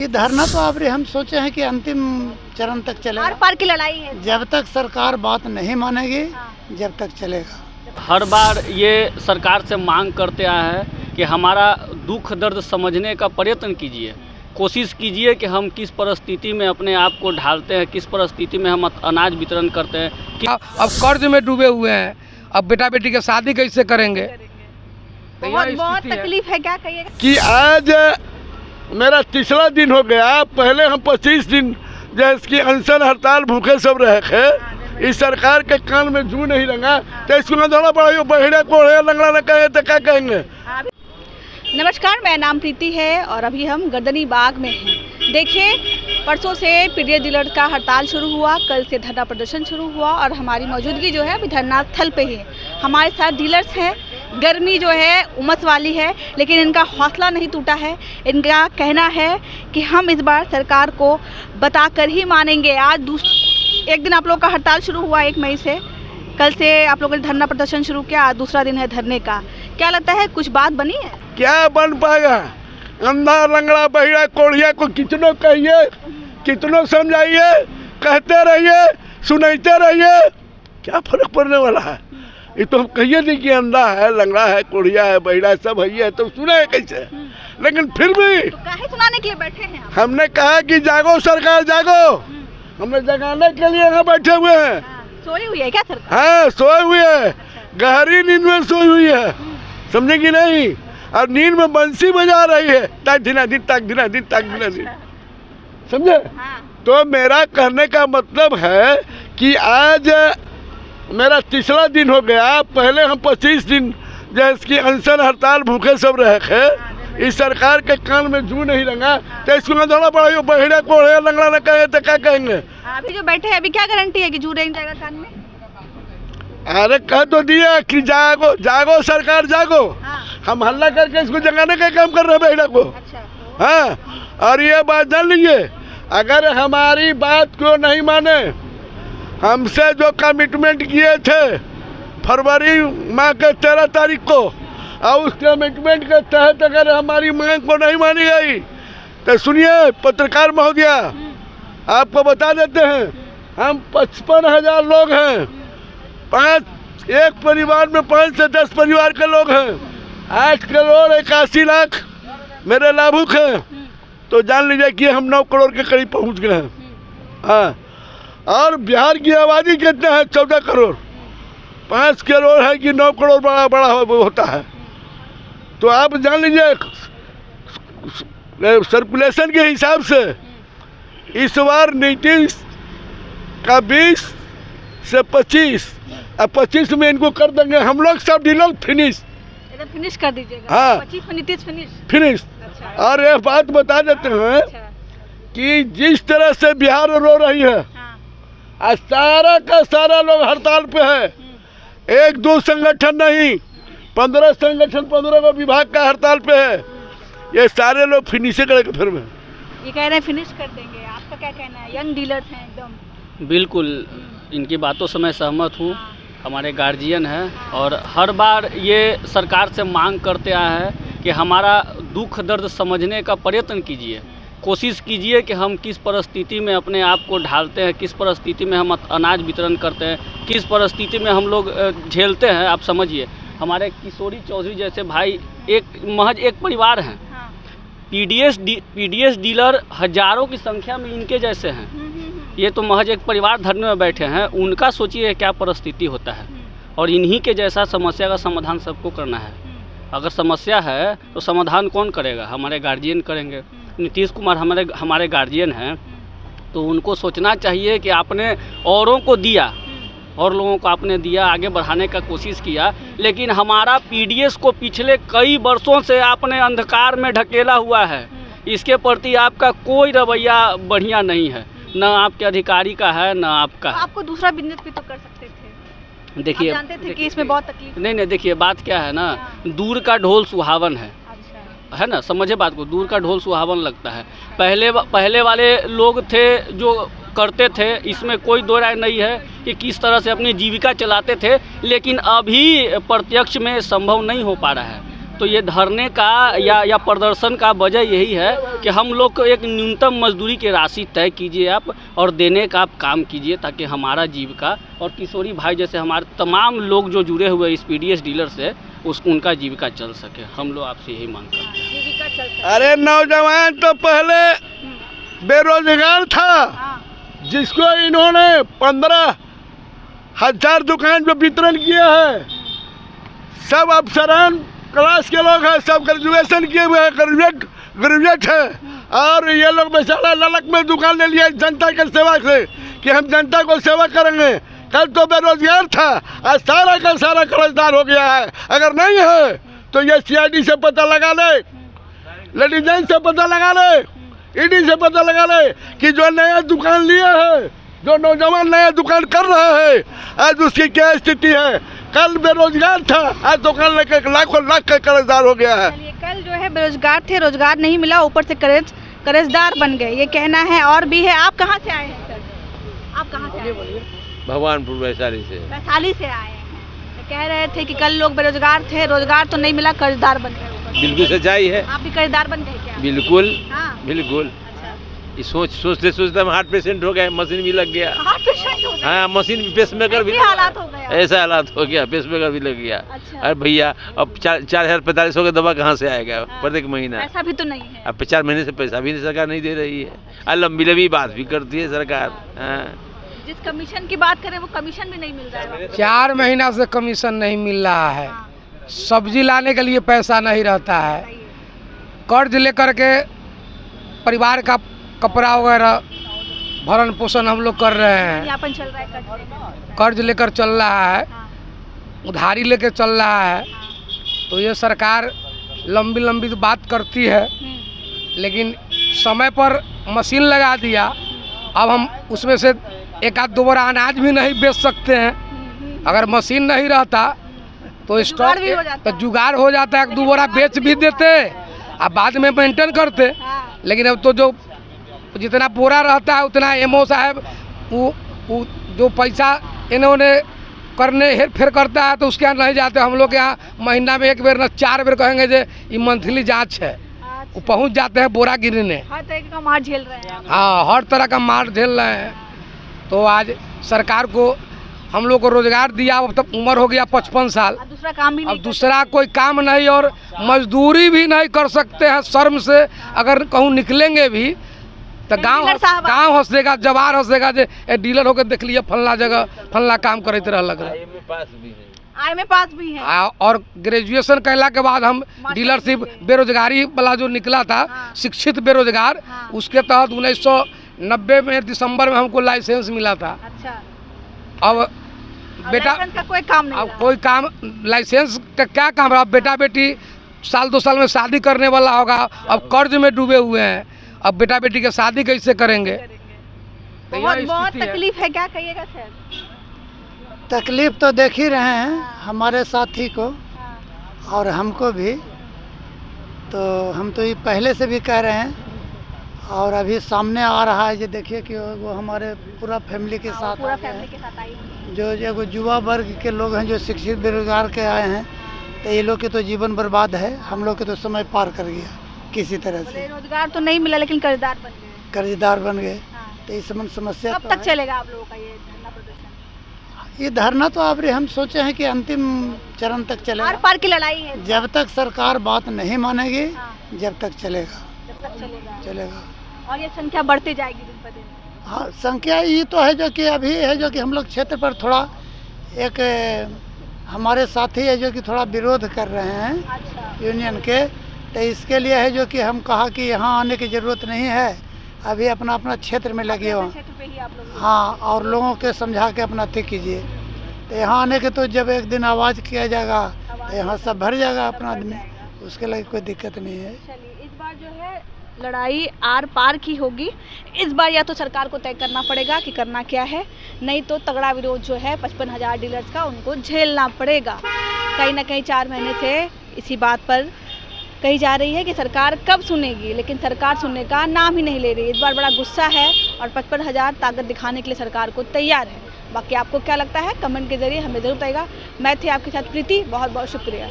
ये धरना तो आप हम सोचे हैं कि अंतिम चरण तक चलेगा। आर पार की लड़ाई है। जब तक सरकार बात नहीं मानेगी जब तक चलेगा। हर बार ये सरकार से मांग करते आए हैं कि हमारा दुख दर्द समझने का प्रयत्न कीजिए, कोशिश कीजिए कि हम किस परिस्थिति में अपने आप को ढालते हैं, किस परिस्थिति में हम अनाज वितरण करते हैं कि अब कर्ज में डूबे हुए हैं। अब बेटा बेटी की शादी कैसे करेंगे? बहुत तकलीफ है, क्या कहिएगा? कि आज मेरा तीसरा दिन हो गया। पहले हम 25 दिन जैसे अनशन हड़ताल भूखे सब रहे थे। इस सरकार के कान में जू नहीं लगा तो इसको ना दौड़ा पड़ा बहिड़ा कोड़े लंगड़ा न कहे तो क्या कहेंगे। नमस्कार, मेरा नाम प्रीति है और अभी हम गर्दनी बाग में हैं। देखिए, परसों से पीडीएस डीलर का हड़ताल शुरू हुआ, कल से धरना प्रदर्शन शुरू हुआ और हमारी मौजूदगी जो है अभी धरना स्थल पे ही है। हमारे साथ डीलर्स हैं। गर्मी जो है उमस वाली है, लेकिन इनका हौसला नहीं टूटा है। इनका कहना है कि हम इस बार सरकार को बताकर ही मानेंगे। आज एक दिन आप लोग का हड़ताल शुरू हुआ 1 मई से, कल से आप लोगों ने धरना प्रदर्शन शुरू किया, आज दूसरा दिन है धरने का। क्या लगता है कुछ बात बनी है? क्या बन पाएगा? अंधा लंगड़ा बहिड़ा कोढ़िया को कितनों कहिए, कितनों समझाइए, कहते रहिए, सुनते रहिए, क्या फर्क पड़ने वाला है? ये तो हम कहिए नहीं कि अंधा है, लंगड़ा है, कोढ़िया है, बहिड़ा सब है तो सुना है कैसे? लेकिन फिर भी तो काहे सुनाने के लिए बैठे हैं आप? हमने कहा कि जागो सरकार जागो। हमने जगाने के लिए यहाँ बैठे हुए हैं। सोई हुई है क्या सरकार? हाँ, सोए हुए है, गहरी नींद में सोई हुई है, समझेगी नहीं? और नींद में बंसी बजा रही है, तक दिना दिन तक दिना दिन तक दिना दिन, समझे? तो मेरा कहने का मतलब है कि आज मेरा तीसरा दिन हो गया। पहले हम 25 दिन जैसे अनशन हड़ताल भूखे सब रहे थे। इस सरकार के कान में जू नहीं लगा तो इसको ना दौड़ा पड़ा बहिड़ा कोड़े लंगड़ा न कहे तो क्या कहेंगे। अभी जो बैठे हैं, अभी क्या गारंटी है कि जू नहीं जाएगा कान में? अरे कह तो दिया कि जागो जागो सरकार जागो। हम हल्ला करके इसको जगाने का काम कर रहे हैं बहिड़ा को। अच्छा। हाँ, और ये बात जान लीजिए, अगर हमारी बात को नहीं माने, हमसे जो कमिटमेंट किए थे फरवरी माह के 13 तारीख को, और उस कमिटमेंट के तहत अगर हमारी मांग को नहीं मानी गई तो सुनिए पत्रकार महोदय, आपको बता देते हैं, हम 55,000 लोग हैं। एक परिवार में 5 से 10 परिवार के लोग हैं। 8 करोड़ 81 लाख मेरे लाभुक हैं। तो जान लीजिए कि हम 9 करोड़ के करीब पहुंच गए हैं। हाँ, और बिहार की आबादी कितना है? 14 करोड़। 5 करोड़ है कि 9 करोड़ बड़ा होता है। तो आप जान लीजिए सर्कुलेशन के हिसाब से इस बार 19 का 20 से 25 और 25 में इनको कर देंगे हम लोग सब डीलर फिनिश कर दीजिएगा। हाँ, 25 में नीतीश फिनिश। अच्छा। और ये बात बता देते हैं कि जिस तरह से बिहार रो रही है, आज सारा का सारा लोग हड़ताल पे है। 1-2 संगठन नहीं, 15 संगठन, 15 विभाग का हड़ताल पे है। ये सारे लोग फिनिश करेंगे। फिर में ये कह रहे हैं फिनिश कर देंगे, आपका क्या कहना है? यंग डीलर्स हैं एकदम। बिल्कुल इनकी बातों से मैं सहमत हूँ। हमारे गार्जियन हैं और हर बार ये सरकार से मांग करते आए हैं कि हमारा दुख दर्द समझने का प्रयत्न कीजिए, कोशिश कीजिए कि हम किस परिस्थिति में अपने आप को ढालते हैं, किस परिस्थिति में हम अनाज वितरण करते हैं, किस परिस्थिति में हम लोग झेलते हैं। आप समझिए, हमारे किशोरी चौधरी जैसे भाई महज एक परिवार हैं। पीडीएस डीलर हजारों की संख्या में इनके जैसे हैं। ये तो महज एक परिवार धरने में बैठे हैं। उनका सोचिए क्या परिस्थिति होता है। और इन्हीं के जैसा समस्या का समाधान सबको करना है। अगर समस्या है तो समाधान कौन करेगा? हमारे गार्जियन करेंगे। नीतीश कुमार हमारे गार्जियन हैं, तो उनको सोचना चाहिए कि आपने औरों को दिया और लोगों को आपने दिया, आगे बढ़ाने का कोशिश किया, लेकिन हमारा पीडीएस को पिछले कई वर्षों से आपने अंधकार में ढकेला हुआ है। इसके प्रति आपका कोई रवैया बढ़िया नहीं है, न आपके अधिकारी का है न आपका। आपको दूसरा बिजनेस भी तो कर सकते थे। देखिए, जानते थे कि इसमें बहुत तकलीफ। नहीं, देखिए बात क्या है ना, दूर का ढोल सुहावन है ना, समझे बात को। दूर का ढोल सुहावन लगता है। पहले वाले लोग थे जो करते थे, इसमें कोई दो राय नहीं है कि किस तरह से अपनी जीविका चलाते थे, लेकिन अभी प्रत्यक्ष में संभव नहीं हो पा रहा है। तो ये धरने का या प्रदर्शन का वजह यही है कि हम लोग को एक न्यूनतम मजदूरी की राशि तय कीजिए आप और देने का आप काम कीजिए, ताकि हमारा जीविका और किशोरी भाई जैसे हमारे तमाम लोग जो जुड़े हुए इस पीडीएस डीलर से उनका जीविका चल सके। हम लोग आपसे यही मांग करते हैं। जीविका चल सके। अरे नौजवान तो पहले बेरोजगार था, जिसको इन्होंने 15,000 दुकान पे वितरण किया है। सब अफसरान क्लास के लोग हैं, सब ग्रेजुएशन किए हुए हैं, ग्रेजुएट है, और ये लोग बेचारा ललक में दुकान ले लिया जनता के सेवा से कि हम जनता को सेवा करेंगे। कल तो बेरोजगार था, आज सारा का सारा कर्जदार हो गया है। अगर नहीं है तो ये CID से पता लगा ले, लेडीजेंस से पता लगा ले, ED से पता लगा ले कि जो नया दुकान लिया है, जो नौजवान नया दुकान कर रहा है, आज उसकी क्या स्थिति है। कल बेरोजगार था, आज दुकान लेकर लाखों लाख का कर्जदार हो गया है। कल जो है बेरोजगार थे, रोजगार नहीं मिला, ऊपर से कर्जदार बन गए, ये कहना है। और भी है। आप कहाँ से आए हैं सर? आप कहाँ से आए हैं? भगवानपुर वैशाली से। वैशाली से आए हैं। तो कह रहे थे कि कल लोग बेरोजगार थे, रोजगार तो नहीं मिला, कर्जदार बन गए। बिल्कुल सच्चाई है। आप भी कर्जदार बन गए क्या? बिल्कुल। हाँ। बिल्कुल। अच्छा। ये सोचते सोचते हम हार्ट पेशेंट हो गए, मशीन भी लग गया। हार्ट पेशेंट हो गए? हाँ, मशीन भी, पेसमेकर भी हालात हो गया। ऐसा हालात हो गया, पेसमेकर भी लग गया। अच्छा। अरे भैया, अब 4,045 का दवा कहाँ से आएगा? हाँ। प्रत्येक महीना ऐसा भी तो नहीं है। अब 4 महीने से पैसा भी सरकार नहीं दे रही है, और लंबी बात भी करती है सरकार। हाँ। जिस कमीशन की बात करें वो कमीशन भी नहीं मिल रहा है। 4 महीना से कमीशन नहीं मिल रहा है। हाँ। सब्जी लाने के लिए पैसा नहीं रहता है। कर्ज लेकर के परिवार का कपड़ा वगैरह भरण पोषण हम लोग कर रहे हैं। यापन चल रहा है, कर्ज लेकर चल रहा है, हाँ। उधारी लेकर चल रहा है। तो ये सरकार लंबी बात करती है, लेकिन समय पर मशीन लगा दिया। अब हम उसमें से 1-2 बोरा अनाज भी नहीं बेच सकते हैं। अगर मशीन नहीं रहता तो स्टॉक तो जुगाड़ हो जाता है, 1-2 बोरा बेच भी देते और बाद में मेंटेन करते। लेकिन अब तो जो जितना बोरा रहता है उतना MO साहब वो जो पैसा इन्होंने करने हेर फेर करता है, तो उसके यहाँ नहीं जाते। हम लोग यहाँ महीना में 1 बार न 4 बार कहेंगे जो ये मंथली जांच है, वो पहुँच जाते हैं बोरा गिरने। हर तरह का मार झेल रहे हैं। हाँ, हर तरह का मार झेल रहे हैं। तो आज सरकार को हम लोग को रोजगार दिया, अब तक उम्र हो गया 55 साल, दूसरा काम भी नहीं, अब दूसरा कोई काम नहीं और मजदूरी भी नहीं कर सकते हैं शर्म से। अगर कहूँ निकलेंगे भी तो गांव हंसेगा, जवार हंसेगा, जे डीलर होकर देख लिया फलना जगह फलना काम करते रह लग रहा है। आई में पास भी है। और ग्रेजुएशन कहला के बाद हम डीलरशिप बेरोजगारी वाला जो निकला था, शिक्षित बेरोजगार, उसके तहत 1990 में दिसंबर में हमको लाइसेंस मिला था। अच्छा। अब बेटा का कोई काम नहीं, अब कोई काम, लाइसेंस का क्या काम रहा? बेटा बेटी 1-2 साल में शादी करने वाला होगा, अब कर्ज में डूबे हुए हैं, अब बेटा बेटी की शादी कैसे करेंगे? बहुत तकलीफ है। क्या कहिएगा सर? तकलीफ तो देख ही रहे हैं हमारे साथी को और हमको भी। तो हम तो ये पहले से भी कह रहे हैं और अभी सामने आ रहा है। जो देखिए कि वो हमारे पूरा फैमिली के साथ, पूरा फैमिली के साथ आई है। जो युवा वर्ग के लोग हैं, जो शिक्षित बेरोजगार के आए हैं, तो ये लोग के तो जीवन बर्बाद है। हम लोग के तो समय पार कर गया किसी तरह से। रोजगार तो नहीं मिला लेकिन कर्जदार बन गए। कर्जदार बन गए। तो इस समस्या कब तक चलेगा आप लोगों का ये धरना प्रदर्शन? ये धरना तो अब हम सोचे हैं कि अंतिम चरण तक चलेगा। आर पार की लड़ाई है। जब तक सरकार बात नहीं मानेगी, जब तक चलेगा। जब तक चलेगा। और ये संख्या बढ़ती जाएगी दिन पर दिन। हाँ, संख्या ये तो है जो कि अभी है, जो कि हम लोग क्षेत्र पर थोड़ा एक हमारे साथी है जो कि थोड़ा विरोध कर रहे हैं। अच्छा। यूनियन के। तो इसके लिए है जो कि हम कहा कि यहाँ आने की ज़रूरत नहीं है, अभी अपना क्षेत्र में लगे हो। हाँ, और लोगों के समझा के अपना तय कीजिए। तो यहाँ आने के तो जब एक दिन आवाज़ किया जाएगा तो यहाँ सब भर जाएगा अपना आदमी, उसके लिए कोई दिक्कत नहीं है। चलिए, इस बार जो है लड़ाई आर पार की होगी। इस बार या तो सरकार को तय करना पड़ेगा कि करना क्या है, नहीं तो तगड़ा विरोध जो है 55,000 डीलर्स का उनको झेलना पड़ेगा। कहीं ना कहीं 4 महीने से इसी बात पर कही जा रही है कि सरकार कब सुनेगी, लेकिन सरकार सुनने का नाम ही नहीं ले रही। इस बार बड़ा गुस्सा है और 55,000 ताकत दिखाने के लिए सरकार को तैयार है। बाकी आपको क्या लगता है कमेंट के जरिए हमें ज़रूर बताइएगा। मैं थी आपके साथ प्रीति, बहुत बहुत शुक्रिया।